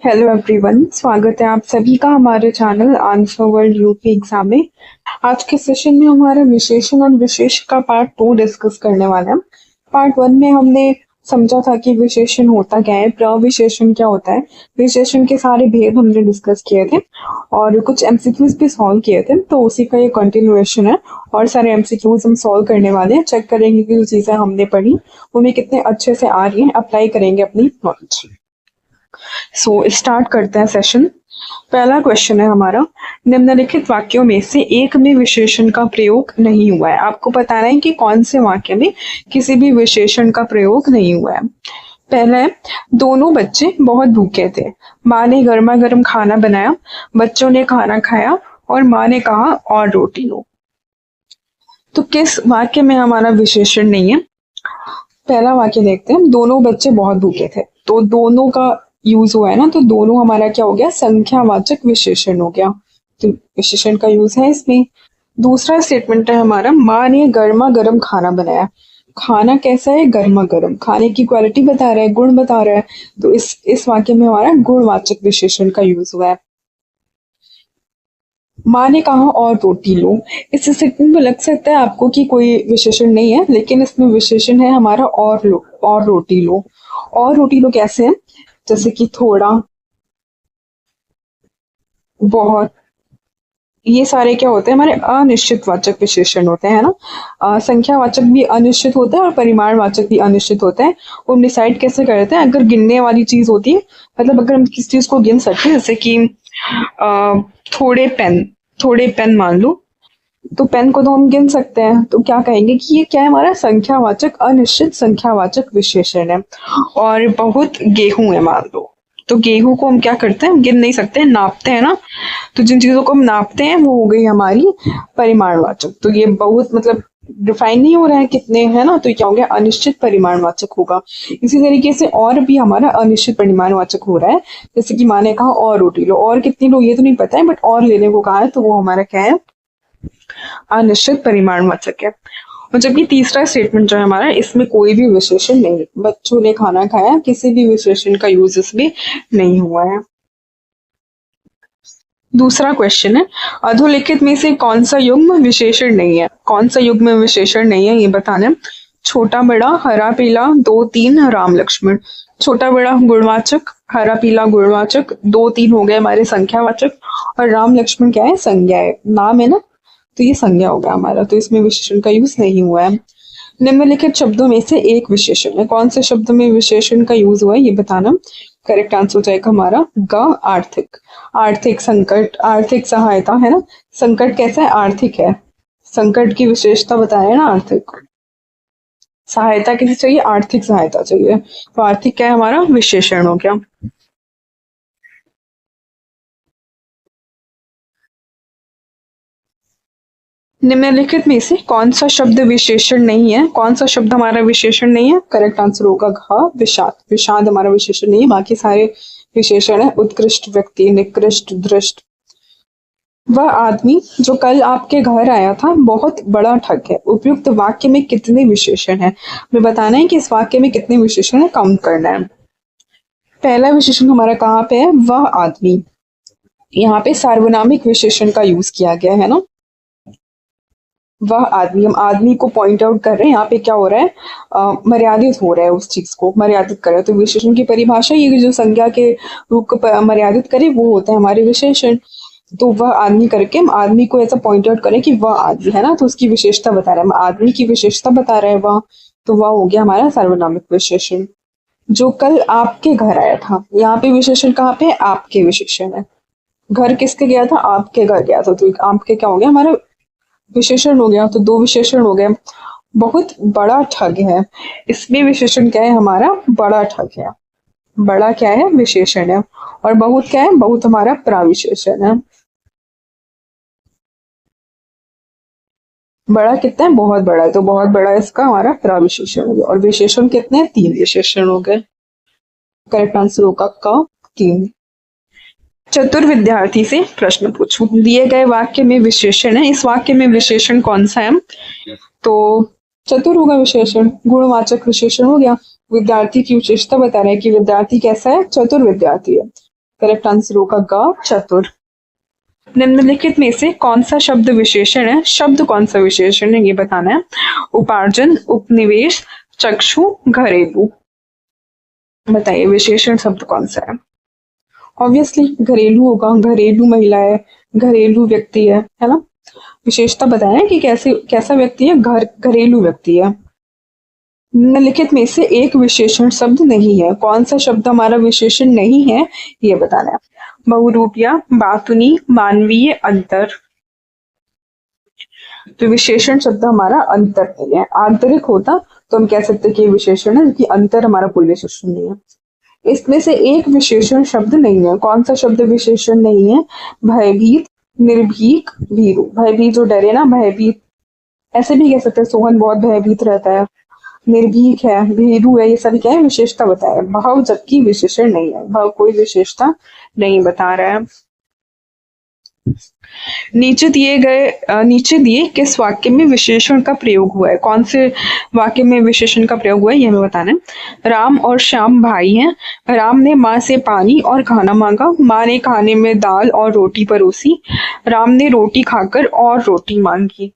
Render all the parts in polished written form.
Hello everyone, स्वागत है आप सभी का हमारे channel answer world UP exam में। आज के सेशन में हमारा विशेषण और विशेष का पार्ट 2 डिस्कस करने वाला है। पार्ट 1 में हमने समझा था कि विशेषण होता क्या है, प्रविशेषण क्या होता है, विशेषण के सारे भेद हमने डिस्कस किए थे और कुछ एमसीक्यूज भी सॉल्व किए थे, तो उसी का ये कंटिन्यूएशन है। और सारे एमसीक्यूज हम सॉल्व करने वाले हैं, चेक करेंगे कि जो चीजें हमने पढ़ी वो हमें कितने अच्छे से आ रही हैं, अप्लाई करेंगे अपनी नॉलेज। सो स्टार्ट करते हैं सेशन। पहला क्वेश्चन है हमारा, निम्नलिखित वाक्यों में से एक में विशेषण का प्रयोग नहीं हुआ है। आपको बताना है कि कौन से वाक्य में किसी भी विशेषण का प्रयोग नहीं हुआ है। पहला है, दोनों बच्चे बहुत भूखे थे, माँ ने गर्मा गर्म खाना बनाया, बच्चों ने खाना खाया और माँ ने कहा और रोटी लो। तो किस वाक्य में हमारा विशेषण नहीं है? पहला वाक्य देखते हैं, दोनों बच्चे बहुत भूखे थे, तो दोनों का यूज हुआ है ना, तो दोनों हमारा क्या हो गया, संख्यावाचक विशेषण हो गया, तो विशेषण का यूज है इसमें। दूसरा स्टेटमेंट है हमारा, माँ ने गर्मा गर्म खाना बनाया। खाना कैसा है? गर्मा गर्म। खाने की क्वालिटी बता रहा है, गुण बता रहा है, तो इस वाक्य में हमारा गुणवाचक विशेषण का यूज हुआ है। माँ ने कहा और रोटी लो। इस स्टेटमेंट में लग सकता है आपको कि कोई विशेषण नहीं है, लेकिन इसमें विशेषण है हमारा और लो, और रोटी लो। और रोटी लो कैसे है? जैसे कि थोड़ा, बहुत, ये सारे क्या होते हैं, हमारे अनिश्चित वाचक विशेषण होते हैं ना। संख्यावाचक भी अनिश्चित होता है और परिमाणवाचक भी अनिश्चित होता है। वो हम डिसाइड कैसे करते हैं? अगर गिनने वाली चीज होती है, मतलब अगर हम किसी चीज को गिन सकते हैं, जैसे कि अ, थोड़े पेन, थोड़े पेन मान लो, तो पेन को तो हम गिन सकते हैं, तो क्या कहेंगे कि ये क्या है, हमारा संख्यावाचक, अनिश्चित संख्यावाचक विशेषण है। और बहुत गेहूं है मान लो, तो गेहूं को हम क्या करते हैं, हम गिन नहीं सकते, नापते हैं ना। तो जिन चीजों को हम नापते हैं वो हो गई हमारी परिमाणवाचक। तो ये बहुत मतलब डिफाइन नहीं हो रहा है कितने, है ना, तो क्या हो गया, अनिश्चित परिमाणवाचक होगा। इसी तरीके से और भी हमारा अनिश्चित परिमाणवाचक हो रहा है, जैसे कि माने कहा और रोटी लो, और कितनी लो ये तो नहीं पता है, बट और लेने को कहा है, तो वो हमारा क्या है, अनिश्चित परिमाणवाचक है। और जबकि तीसरा स्टेटमेंट जो है हमारा, इसमें कोई भी विशेषण नहीं, बच्चों ने खाना खाया, किसी भी विशेषण का यूज इसमें नहीं हुआ है। दूसरा क्वेश्चन है, अधोलिखित में से कौन सा युग्म विशेषण नहीं है? कौन सा युग्म विशेषण नहीं है ये बताना है। छोटा बड़ा, हरा पीला, दो तीन, राम लक्ष्मण। छोटा बड़ा गुणवाचक, हरा पीला गुणवाचक, दो तीन हो गए हमारे संख्यावाचक, और राम लक्ष्मण क्या है, संज्ञा है, नाम है ना, तो ये संज्ञा हो गया हमारा, तो इसमें विशेषण का यूज नहीं हुआ है। निम्नलिखित शब्दों में से एक विशेषण है, कौन से शब्द में विशेषण का यूज हुआ है ये बताना। करेक्ट आंसर हो जाएगा हमारा ग, आर्थिक। आर्थिक संकट, आर्थिक सहायता, है ना। संकट कैसा है, आर्थिक है, संकट की विशेषता बताया ना, आर्थिक। सहायता किसी चाहिए, आर्थिक सहायता चाहिए, तो आर्थिक क्या है, हमारा विशेषण हो गया। निम्नलिखित में से कौन सा शब्द विशेषण नहीं है? कौन सा शब्द हमारा विशेषण नहीं है? करेक्ट आंसर होगा घ, विषाद। विषाद हमारा विशेषण नहीं है, बाकी सारे विशेषण है। उत्कृष्ट व्यक्ति, निकृष्ट, दृष्ट। वह आदमी जो कल आपके घर आया था बहुत बड़ा ठग है। उपयुक्त वाक्य में कितने विशेषण है? हमें बताना है कि इस वाक्य में कितने विशेषण है, काउंट करना है। पहला विशेषण हमारा कहाँ पे है, वह आदमी। यहाँ पे सार्वनामिक विशेषण का यूज किया गया है ना, वह आदमी, हम आदमी को पॉइंट आउट कर रहे हैं, यहाँ पे क्या हो रहा है, मर्यादित हो रहा है, उस चीज को मर्यादित कर रहे हैं। तो विशेषण की परिभाषा ये जो संज्ञा के रूप को मर्यादित करे वो होता है हमारे विशेषण। तो वह आदमी करके हम आदमी को ऐसा पॉइंट आउट करें कि वह आदमी है ना, तो उसकी विशेषता बता रहा है, आदमी की विशेषता बता रहा है वह, तो वह हो गया हमारा सार्वनामिक विशेषण। जो कल आपके घर आया था, यहाँ पे विशेषण कहाँ पे है, आपके विशेषण है। घर किसके गया था, आपके घर गया था, तो आपके क्या हो गया, हमारा विशेषण हो गया, तो दो विशेषण हो गए। बहुत बड़ा ठग है, इसमें विशेषण क्या है हमारा, बड़ा ठग है। बड़ा क्या है, विशेषण है, और बहुत क्या है, बहुत हमारा प्राविशेषण है। बड़ा कितना है, बहुत बड़ा है, तो बहुत बड़ा इसका हमारा प्राविशेषण हो गया। और विशेषण कितने हैं, तीन विशेषण हो गए। करेक्ट आंसर होगा क, तीन। चतुर विद्यार्थी से प्रश्न पूछो। दिए गए वाक्य में विशेषण है, इस वाक्य में विशेषण कौन सा है? तो चतुर होगा विशेषण, गुणवाचक विशेषण हो गया। विद्यार्थी की विशेषता बता रहे हैं कि विद्यार्थी कैसा है, चतुर विद्यार्थी है। करेक्ट आंसर होगा ग, चतुर। निम्नलिखित में से कौन सा शब्द विशेषण है? शब्द कौन सा विशेषण है ये बताना है। उपार्जन, उपनिवेश, चक्षु, घरेलू। बताइए विशेषण शब्द कौन सा है? ऑब्वियसली घरेलू होगा, घरेलू महिला है, घरेलू व्यक्ति है ना। विशेषता बताएं कि कैसा व्यक्ति है, घरेलू व्यक्ति है। निम्नलिखित में से एक विशेषण शब्द नहीं है। कौन सा शब्द हमारा विशेषण नहीं है ये बताना है। बहुरूपिया, बातुनी, मानवीय, अंतर। तो विशेषण शब्द हमारा अंतर नहीं है। आंतरिक होता तो हम कह सकते कि विशेषण है, कि अंतर हमारा कोई विशेषण नहीं है। इसमें से एक विशेषण शब्द नहीं है। कौन सा शब्द विशेषण नहीं है? भयभीत, निर्भीक, भीरू। भयभीत जो डरे ना, भयभीत ऐसे भी कह सकते हैं, सोहन बहुत भयभीत रहता है। निर्भीक है, भीरू है, ये सभी क्या है? विशेषता बताया। भाव जबकि विशेषण नहीं है, भाव कोई विशेषता नहीं बता रहा है। नीचे दिए किस वाक्य में विशेषण का प्रयोग हुआ है? कौन से वाक्य में विशेषण का प्रयोग हुआ है ये हमें बताना है। राम और श्याम भाई हैं। राम ने माँ से पानी और खाना मांगा। माँ ने खाने में दाल और रोटी परोसी। राम ने रोटी खाकर और रोटी मांगी।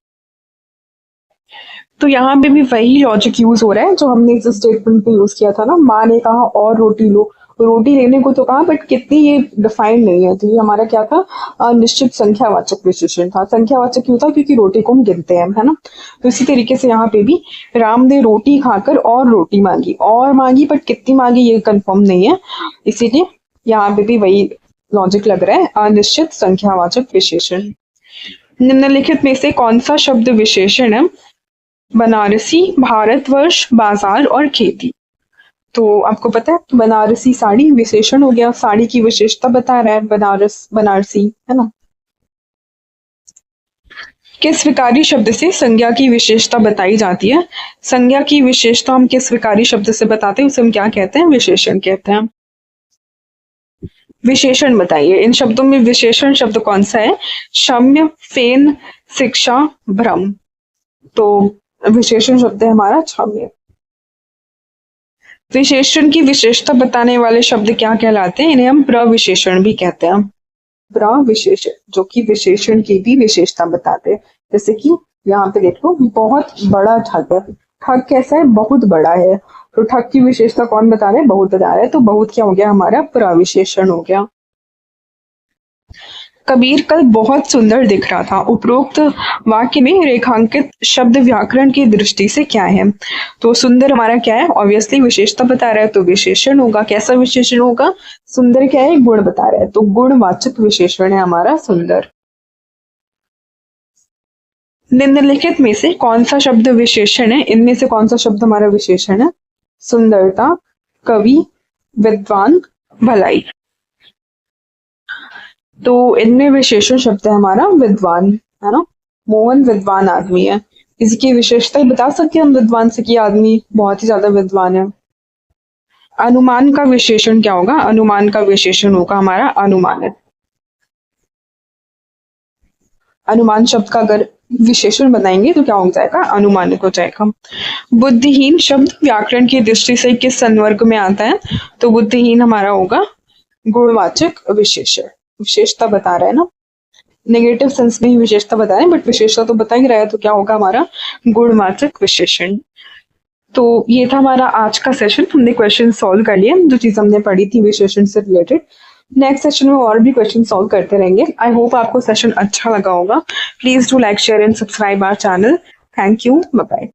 तो यहाँ पे भी वही लॉजिक यूज हो रहा है जो हमने इस स्टेटमेंट पे यूज किया था ना। माँ ने कहा और रोटी लो, रोटी लेने को तो कहा, बट कितनी ये डिफाइंड नहीं है। तो ये हमारा क्या था? निश्चित संख्यावाचक विशेषण था। संख्यावाचक क्यों था? क्योंकि रोटी को हम गिनते हैं, है ना। तो इसी तरीके से यहाँ पे भी राम ने रोटी खाकर और रोटी मांगी, और मांगी बट कितनी मांगी ये कंफर्म नहीं है, इसीलिए यहाँ पे भी वही लॉजिक लग रहा है, अनिश्चित संख्यावाचक विशेषण। निम्नलिखित में से कौन सा शब्द विशेषण है? बनारसी, भारतवर्ष, बाजार और खेती। तो आपको पता है बनारसी साड़ी विशेषण हो गया, साड़ी की विशेषता बता रहा है बनारसी, है ना। किस विकारी शब्द से संज्ञा की विशेषता बताई जाती है? संज्ञा की विशेषता हम किस विकारी शब्द से बताते हैं? उसे हम क्या कहते हैं? विशेषण कहते हैं। विशेषण बताइए, इन शब्दों में विशेषण शब्द कौन सा है? क्षम्य, फेन, शिक्षा, भ्रम। तो विशेषण शब्द है हमारा क्षम्य। विशेषण की विशेषता बताने वाले शब्द क्या कहलाते हैं? इन्हें हम प्रविशेषण भी कहते हैं। प्रविशेषण जो कि विशेषण की भी विशेषता बताते हैं। जैसे कि यहाँ पे देख लो, बहुत बड़ा ठग है। ठग कैसा है? बहुत बड़ा है। तो ठग की विशेषता कौन बता रहे हैं? बहुत बता रहे हैं। तो बहुत क्या हो गया? हमारा प्रविशेषण हो गया। कबीर कल बहुत सुंदर दिख रहा था। उपरोक्त वाक्य में रेखांकित शब्द व्याकरण की दृष्टि से क्या है? तो सुंदर हमारा क्या है? ऑब्वियसली विशेषता बता रहा है, तो विशेषण होगा। कैसा विशेषण होगा? सुंदर क्या है? गुण बता रहा है, तो गुणवाचक विशेषण है हमारा सुंदर। निम्नलिखित में से कौन सा शब्द विशेषण है? इनमें से कौन सा शब्द हमारा विशेषण है? सुंदरता, कवि, विद्वान, भलाई। तो इनमें विशेषण शब्द है हमारा विद्वान, है ना। मोहन विद्वान आदमी है। इसकी विशेषता बता सकते हैं हम विद्वान से कि आदमी बहुत ही ज्यादा विद्वान है। अनुमान का विशेषण क्या होगा? अनुमान का विशेषण होगा हमारा अनुमानित। अनुमान शब्द का अगर विशेषण बनाएंगे तो क्या हो जाएगा? अनुमानित हो जाएगा। बुद्धिहीन शब्द व्याकरण की दृष्टि से किस संवर्ग में आता है? तो बुद्धिहीन हमारा होगा गुणवाचक विशेषण। विशेषता बता रहा है ना, नेगेटिव सेंस में ही विशेषता बता रहे हैं, बट विशेषता तो बता ही रहा है, तो क्या होगा हमारा? गुणवाचक विशेषण। तो ये था हमारा आज का सेशन। हमने क्वेश्चन सॉल्व कर लिए, जो चीज हमने पढ़ी थी विशेषण से रिलेटेड। नेक्स्ट सेशन में और भी क्वेश्चन सॉल्व करते रहेंगे। आई होप आपको सेशन अच्छा लगा होगा। Please do like, share and subscribe our channel. Thank you, bye bye.